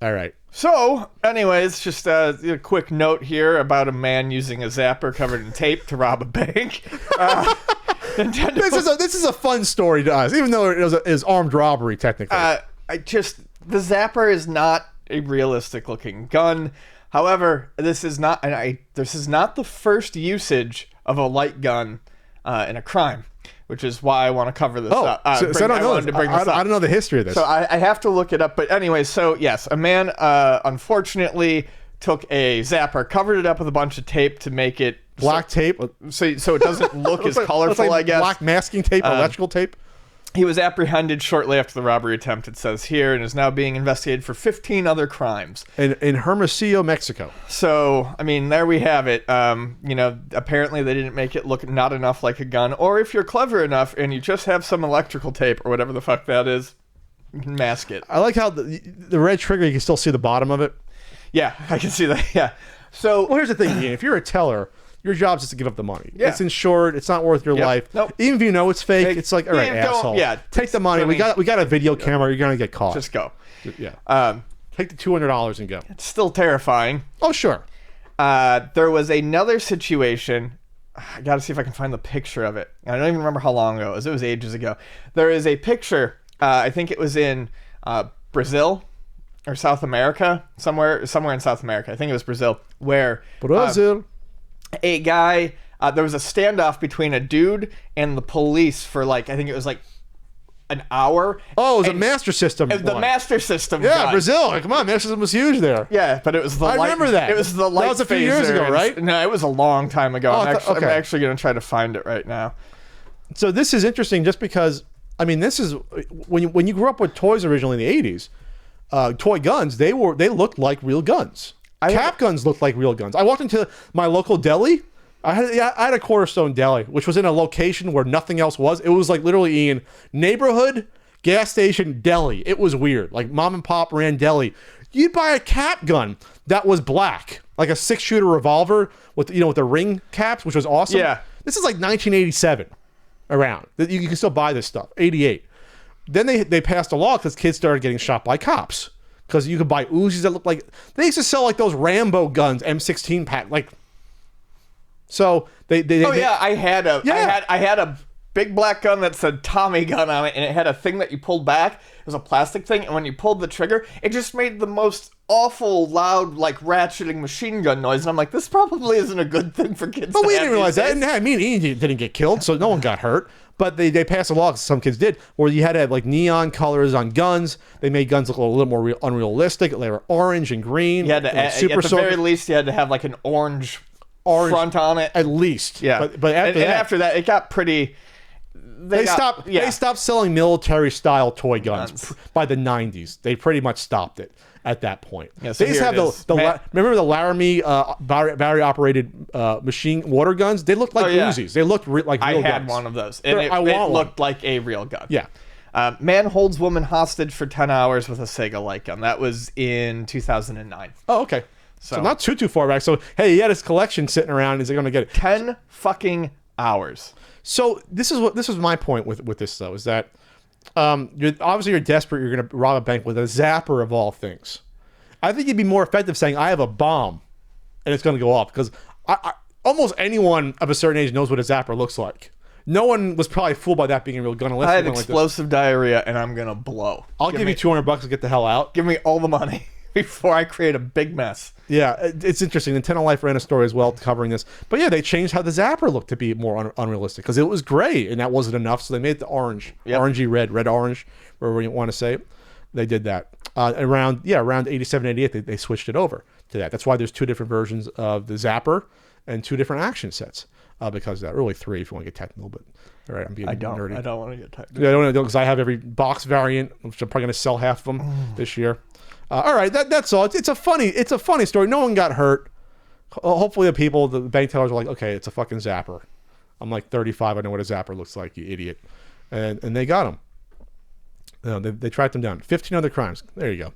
All right. So, anyways, just a quick note here about a man using a zapper covered in tape to rob a bank. Nintendo. This is a fun story to us, even though it is armed robbery technically. The zapper is not a realistic looking gun. However, this is not the first usage of a light gun in a crime, which is why I want to cover this up. I don't know the history of this. So I have to look it up. But anyway, so yes, a man unfortunately took a zapper, covered it up with a bunch of tape to make it black tape, so it doesn't look as colorful. I guess black masking tape, electrical tape. He was apprehended shortly after the robbery attempt, it says here, and is now being investigated for 15 other crimes. In Hermosillo, Mexico. So, I mean, there we have it. Apparently they didn't make it look not enough like a gun. Or if you're clever enough and you just have some electrical tape or whatever the fuck that is, you can mask it. I like how the red trigger, you can still see the bottom of it. Yeah, I can see that, yeah. So, well, here's the thing, Ian. If you're a teller, your job is just to give up the money. Yeah. It's insured. It's not worth your life. Nope. Even if you know it's fake, it's like, all right, asshole. Yeah, take the money. We got a video camera. You're gonna get caught. Just go. Yeah. Take the $200 and go. It's still terrifying. Oh, sure. There was another situation. I got to see if I can find the picture of it. I don't even remember how long ago it was. It was ages ago. There is a picture. I think it was in Brazil or South America, somewhere in South America. I think it was Brazil, where Brazil. A guy, there was a standoff between a dude and the police for I think it was an hour. Oh, it was a Master System. The Master System. Yeah, gun. Brazil. Come on, Master System was huge there. Yeah, but it was the I remember that. It was the light. That was a few years ago, right? No, it was a long time ago. Oh, I'm actually going to try to find it right now. So this is interesting just because, I mean, this is, when you grew up with toys originally in the 80s, toy guns, they looked like real guns. Cap guns looked like real guns. I walked into my local deli. I had a Cornerstone Deli, which was in a location where nothing else was. It was like literally, Ian, neighborhood, gas station, deli. It was weird. Like mom and pop ran deli. You'd buy a cap gun that was black, like a 6-shooter revolver with the ring caps, which was awesome. Yeah. This is like 1987 around. You can still buy this stuff. 88. Then they passed a law because kids started getting shot by cops. Because you could buy Uzis that look like... They used to sell like those Rambo guns, M16 pack. Like... So I had a big black gun that said Tommy gun on it, and it had a thing that you pulled back. It was a plastic thing, and when you pulled the trigger, it just made the most awful, loud, ratcheting machine gun noise. And I'm like, this probably isn't a good thing for kids. But we didn't realize that. And I mean, Ian didn't get killed, so no one got hurt. But they passed a law, some kids did, where you had to have neon colors on guns. They made guns look a little more unrealistic. They were orange and green. You had to, at the very least, you had to have an orange front on it. At least. Yeah. But after that, it got pretty... They stopped selling military-style toy guns by the 90s. They pretty much stopped it at that point. Yeah, so they just have remember the Laramie battery-operated machine water guns? They looked like Uzis. They looked like real guns. I had one of those, and it looked like a real gun. Yeah. Man holds woman hostage for 10 hours with a Sega light gun. That was in 2009. Oh, okay. So not too far back. So, hey, he had his collection sitting around. Is he going to get it? 10 fucking hours. So this is my point with this though, is that you're desperate. You're going to rob a bank with a zapper of all things. I think you'd be more effective saying I have a bomb, and it's going to go off, because almost anyone of a certain age knows what a zapper looks like. No one was probably fooled by that being a real gun. Unless I had explosive diarrhea, and I'm going to blow. I'll give you $200 to get the hell out. Give me all the money before I create a big mess. Yeah, it's interesting. Nintendo Life ran a story as well covering this. But yeah, they changed how the zapper looked to be more unrealistic, because it was gray, and that wasn't enough, so they made it the orange. Yep. Orangey red-orange, wherever you want to say it. They did that. Around 87, 88, they switched it over to that. That's why there's 2 different versions of the zapper and 2 different action sets. Because of that. Really 3 if you want to get technical, but all right, I'm being nerdy. I don't want to get technical. Yeah, I don't want to, because I have every box variant, which I'm probably going to sell half of them this year. All right, that's all. It's a funny story. No one got hurt. Hopefully the bank tellers were like, okay, it's a fucking zapper. I'm like 35. I know what a zapper looks like, you idiot. And they got him. They tracked him down. 15 other crimes. There you go.